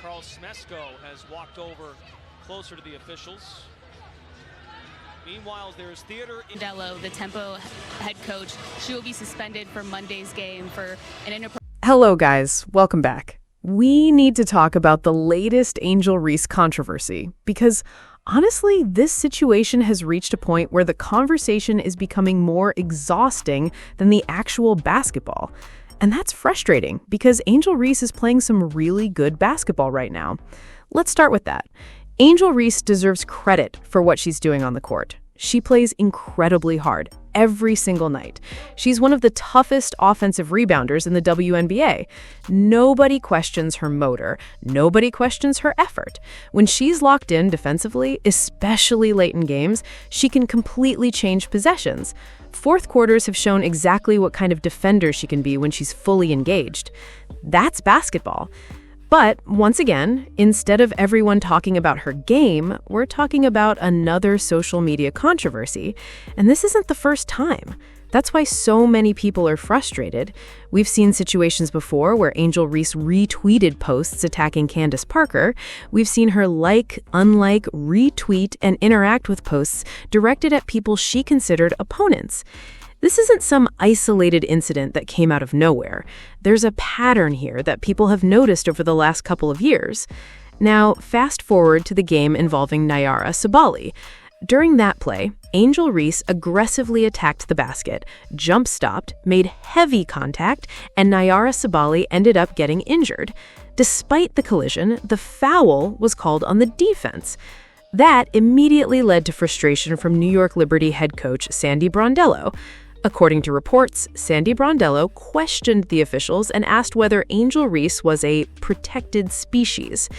has walked over closer to the officials. Meanwhile, there's theater. Brondello, the Tempo head coach, she will be suspended for Monday's game for an inappropriate. Hello, guys. Welcome back. We need to talk about the latest Angel Reese controversy because, honestly, this situation has reached a point where the conversation is becoming more exhausting than the actual basketball. And that's frustrating because Angel Reese is playing some really good basketball right now. Let's start with that. Angel Reese deserves credit for what she's doing on the court. She plays incredibly hard every single night. She's one of the toughest offensive rebounders in the Wnba. Nobody questions her motor. Nobody questions her effort. When she's locked in defensively, especially late in games, she can completely change possessions. Fourth quarters have shown exactly what kind of defender she can be when she's fully engaged. That's basketball. But once again, instead of everyone talking about her game, we're talking about another social media controversy. And this isn't the first time. That's why so many people are frustrated. We've seen situations before where Angel Reese retweeted posts attacking Candace Parker. We've seen her like, unlike, retweet, and interact with posts directed at people she considered opponents. This isn't some isolated incident that came out of nowhere. There's a pattern here that people have noticed over the last couple of years. Now, fast forward to the game involving Nayara Sabali. During that play, Angel Reese aggressively attacked the basket, jump-stopped, made heavy contact, and Nayara Sabali ended up getting injured. Despite the collision, the foul was called on the defense. That immediately led to frustration from New York Liberty head coach Sandy Brondello. According to reports, Sandy Brondello questioned the officials and asked whether Angel Reese was a protected species.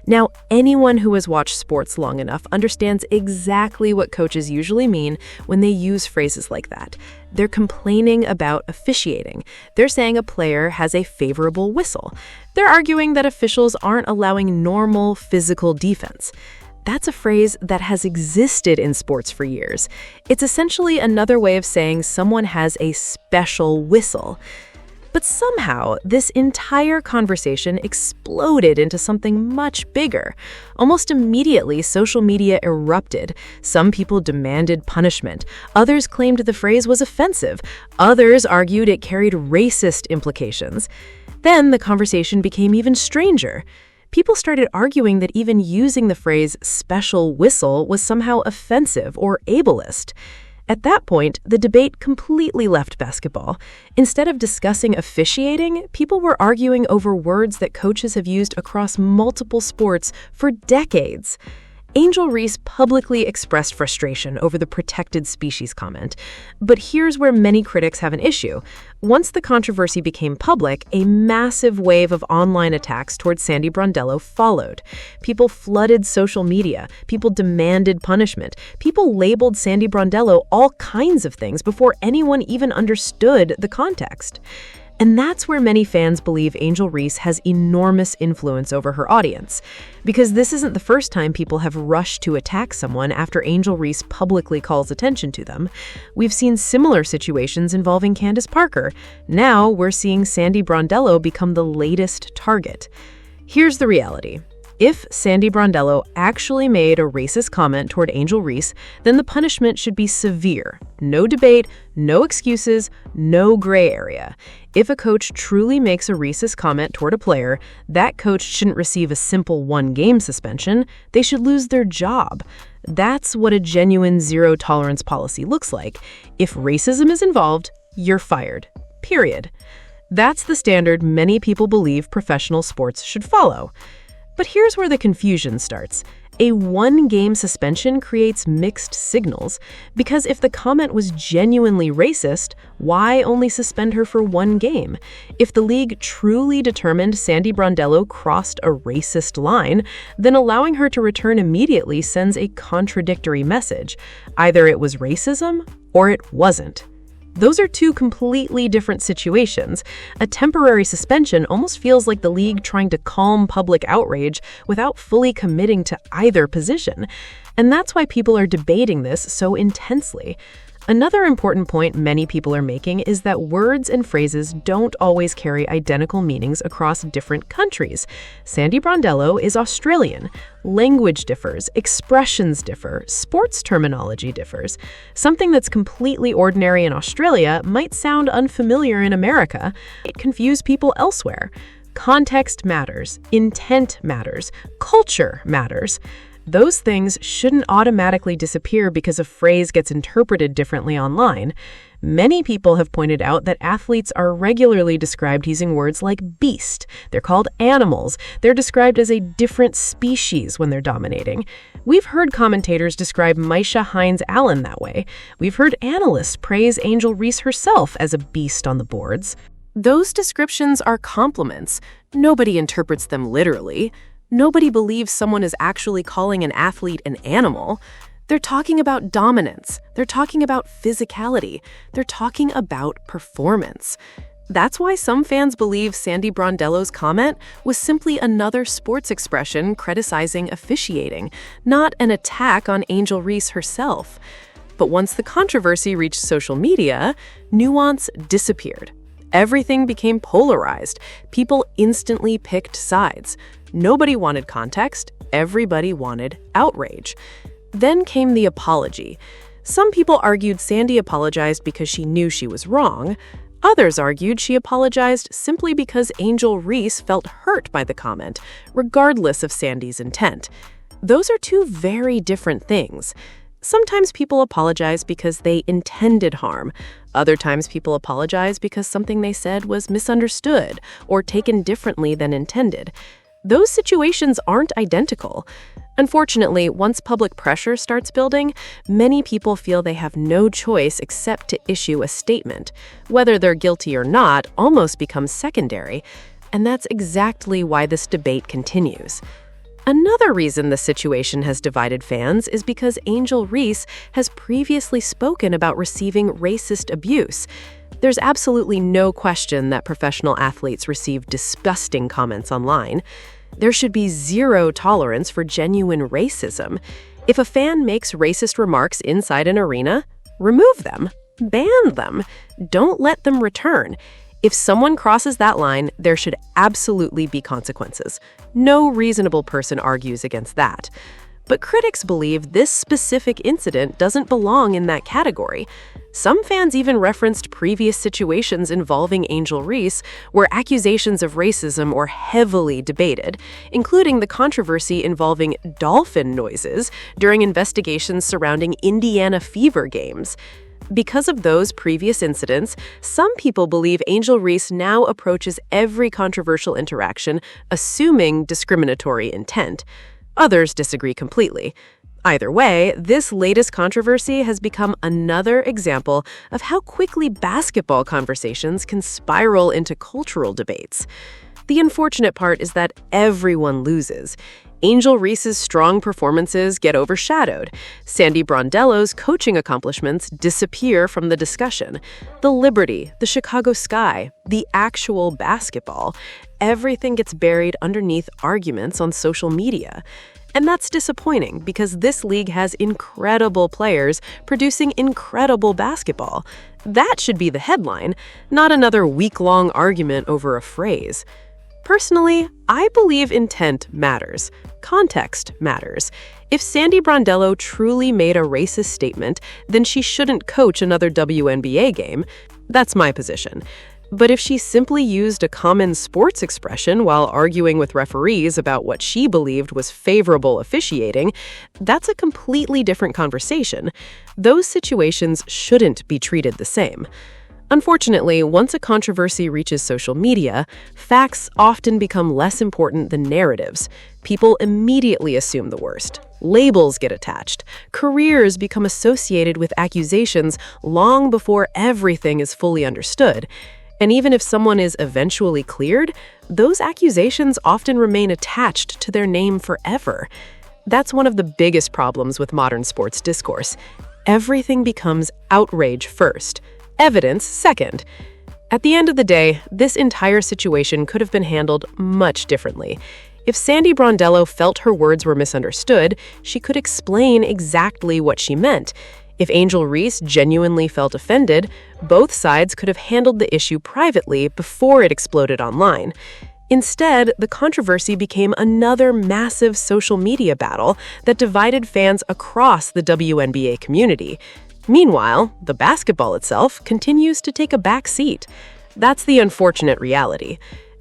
Now, anyone who has watched sports long enough understands exactly what coaches usually mean when they use phrases like that. They're complaining about officiating. They're saying a player has a favorable whistle. They're arguing that officials aren't allowing normal physical defense. That's a phrase that has existed in sports for years. It's essentially another way of saying someone has a special whistle. But somehow, this entire conversation exploded into something much bigger. Almost immediately, social media erupted. Some people demanded punishment. Others claimed the phrase was offensive. Others argued it carried racist implications. Then the conversation became even stranger. People started arguing that even using the phrase special whistle was somehow offensive or ableist. At that point, the debate completely left basketball. Instead of discussing officiating, people were arguing over words that coaches have used across multiple sports for decades. Angel Reese publicly expressed frustration over the protected species comment. But here's where many critics have an issue. Once the controversy became public, a massive wave of online attacks towards Sandy Brondello followed. People flooded social media. People demanded punishment. People labeled Sandy Brondello all kinds of things before anyone even understood the context. And that's where many fans believe Angel Reese has enormous influence over her audience. Because this isn't the first time people have rushed to attack someone after Angel Reese publicly calls attention to them. We've seen similar situations involving Candace Parker. Now we're seeing Sandy Brondello become the latest target. Here's the reality. If Sandy Brondello actually made a racist comment toward Angel Reese, then the punishment should be severe. No debate, no excuses, no gray area. If a coach truly makes a racist comment toward a player, that coach shouldn't receive a simple one-game suspension. They should lose their job. That's what a genuine zero-tolerance policy looks like. If racism is involved, you're fired. Period. That's the standard many people believe professional sports should follow. But here's where the confusion starts. A one-game suspension creates mixed signals, because if the comment was genuinely racist, why only suspend her for one game? If the league truly determined Sandy Brondello crossed a racist line, then allowing her to return immediately sends a contradictory message. Either it was racism or it wasn't. Those are two completely different situations. A temporary suspension almost feels like the league trying to calm public outrage without fully committing to either position. And that's why people are debating this so intensely. Another important point many people are making is that words and phrases don't always carry identical meanings across different countries. Sandy Brondello is Australian. Language differs, expressions differ, sports terminology differs. Something that's completely ordinary in Australia might sound unfamiliar in America. It confuses people elsewhere. Context matters, intent matters, culture matters. Those things shouldn't automatically disappear because a phrase gets interpreted differently online. Many people have pointed out that athletes are regularly described using words like beast. They're called animals. They're described as a different species when they're dominating. We've heard commentators describe Misha Hines-Allen that way. We've heard analysts praise Angel Reese herself as a beast on the boards. Those descriptions are compliments. Nobody interprets them literally. Nobody believes someone is actually calling an athlete an animal. They're talking about dominance. They're talking about physicality. They're talking about performance. That's why some fans believe Sandy Brondello's comment was simply another sports expression criticizing officiating, not an attack on Angel Reese herself. But once the controversy reached social media, nuance disappeared. Everything became polarized. People instantly picked sides. Nobody wanted context. Everybody wanted outrage. Then came the apology. Some people argued Sandy apologized because she knew she was wrong. Others argued she apologized simply because Angel Reese felt hurt by the comment, regardless of Sandy's intent. Those are two very different things. Sometimes people apologize because they intended harm. Other times people apologize because something they said was misunderstood or taken differently than intended. Those situations aren't identical. Unfortunately, once public pressure starts building, many people feel they have no choice except to issue a statement. Whether they're guilty or not almost becomes secondary, and that's exactly why this debate continues. Another reason the situation has divided fans is because Angel Reese has previously spoken about receiving racist abuse. There's absolutely no question that professional athletes receive disgusting comments online. There should be zero tolerance for genuine racism. If a fan makes racist remarks inside an arena, remove them, ban them, don't let them return. If someone crosses that line, there should absolutely be consequences. No reasonable person argues against that. But critics believe this specific incident doesn't belong in that category. Some fans even referenced previous situations involving Angel Reese where accusations of racism were heavily debated, including the controversy involving dolphin noises during investigations surrounding Indiana Fever games. Because of those previous incidents, some people believe Angel Reese now approaches every controversial interaction assuming discriminatory intent. Others disagree completely. Either way, this latest controversy has become another example of how quickly basketball conversations can spiral into cultural debates. The unfortunate part is that everyone loses. Angel Reese's strong performances get overshadowed. Sandy Brondello's coaching accomplishments disappear from the discussion. The Liberty, the Chicago Sky, the actual basketball, everything gets buried underneath arguments on social media. And that's disappointing because this league has incredible players producing incredible basketball. That should be the headline, not another week-long argument over a phrase. Personally, I believe intent matters. Context matters. If Sandy Brondello truly made a racist statement, then she shouldn't coach another Wnba game. That's my position. But if she simply used a common sports expression while arguing with referees about what she believed was favorable officiating, that's a completely different conversation. Those situations shouldn't be treated the same. Unfortunately, once a controversy reaches social media, facts often become less important than narratives. People immediately assume the worst. Labels get attached. Careers become associated with accusations long before everything is fully understood. And even if someone is eventually cleared, those accusations often remain attached to their name forever. That's one of the biggest problems with modern sports discourse. Everything becomes outrage first. Evidence second. At the end of the day, this entire situation could have been handled much differently. If Sandy Brondello felt her words were misunderstood, she could explain exactly what she meant. If Angel Reese genuinely felt offended, both sides could have handled the issue privately before it exploded online. Instead, the controversy became another massive social media battle that divided fans across the WNBA community. Meanwhile, the basketball itself continues to take a back seat. That's the unfortunate reality.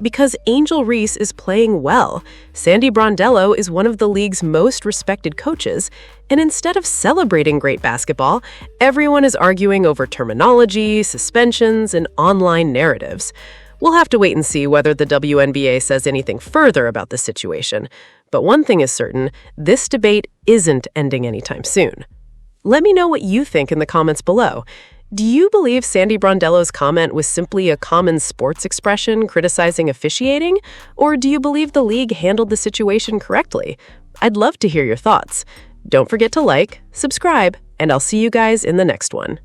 Because Angel Reese is playing well, Sandy Brondello is one of the league's most respected coaches, and instead of celebrating great basketball, everyone is arguing over terminology, suspensions, and online narratives. We'll have to wait and see whether the WNBA says anything further about the situation. But one thing is certain, this debate isn't ending anytime soon. Let me know what you think in the comments below. Do you believe Sandy Brondello's comment was simply a common sports expression criticizing officiating? Or do you believe the league handled the situation correctly? I'd love to hear your thoughts. Don't forget to like, subscribe, and I'll see you guys in the next one.